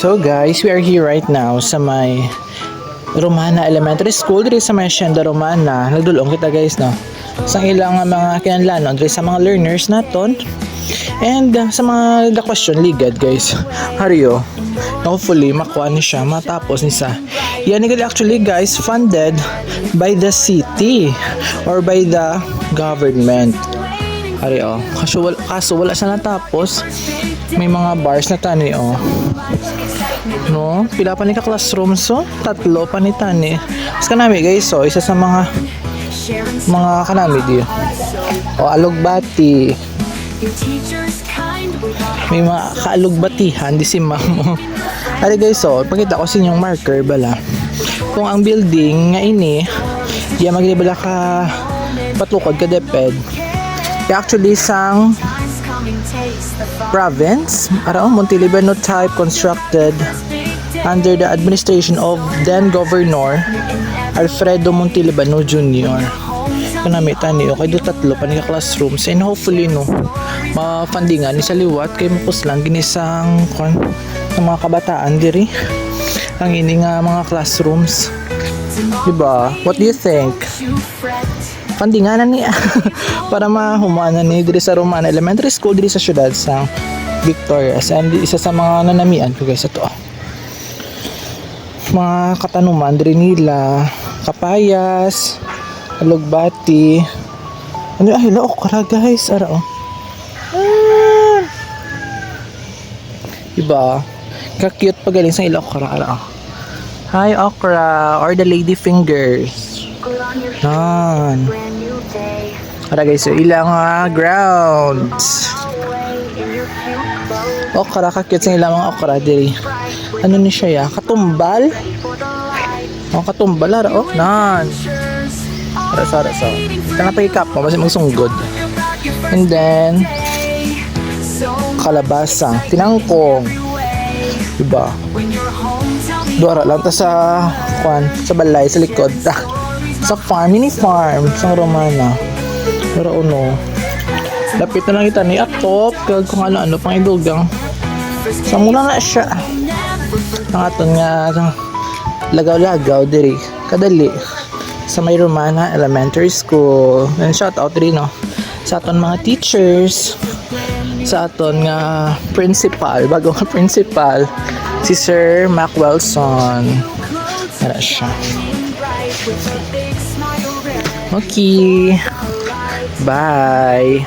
So guys, we are here right now sa may Romana Elementary School diri sa may Hacienda Romana. Nagdulong kita guys no. Sa ilang mga kinahanglanon diri sa mga learners naton. And sa mga the question ligad guys. Hariyo. Hopefully makuha ni siya matapos ni sa. Yan ni actually guys funded by the city or by the government. Hariyo. Kaso wala siya natapos. May mga bars na tani oh. No, pila pa ni ka classroom so, tatlo pa ni tani. Mas kanami guys so, isa sa mga kanami di. O alugbati. May mga kaalugbatihan di si mamo. Ari guys so, pakita ko sa inyong marker bala. Kung ang building nga ini, di magbala ka patukod ka deped. Actually sang province, Montelibano type constructed under the administration of then Governor Alfredo Montelibano Jr. Kanami tani okay do tatlo pa ni classrooms and hopefully no ma-fundingan ni sa liwat kay mapus lang ginisang ng mga kabataan diri ang ini nga mga classrooms. Diba? What do you think? Fundingan na niya para mahumana ni diri sa Romana Elementary School diri sa syudad sa Victorias. And isa sa mga nanamian ko guys ito. Mga katanuman diri nila, kapayas, alugbati. Ano ay okra guys, ara oh. Diba? Ka-cute pa galing sa ila okra, ara oh. Hi okra or the lady fingers. Yan. Para guys, so ilang grounds. Okra, kakit sa ilang mga okra diri. Ano ni siya ya? Katumbal? Katumbal ara oh. Nan. Ara. Kana pa ikap mo basta magsunggod. And then kalabasa, tinangkong. Diba? Dora lang ta sa balay sa likod. Sa farm, mini farm sa Romana. Pero no. Lapit na lang kita ni atop kung ano-ano pang idugang. Sa muna na siya. Ang aton nga lagaw-lagaw diri kadali sa may Romana Elementary School. And shout out rin no sa aton mga teachers, sa aton nga principal, bagong principal si Sir Mac Wilson. Para siya. Okay. Bye.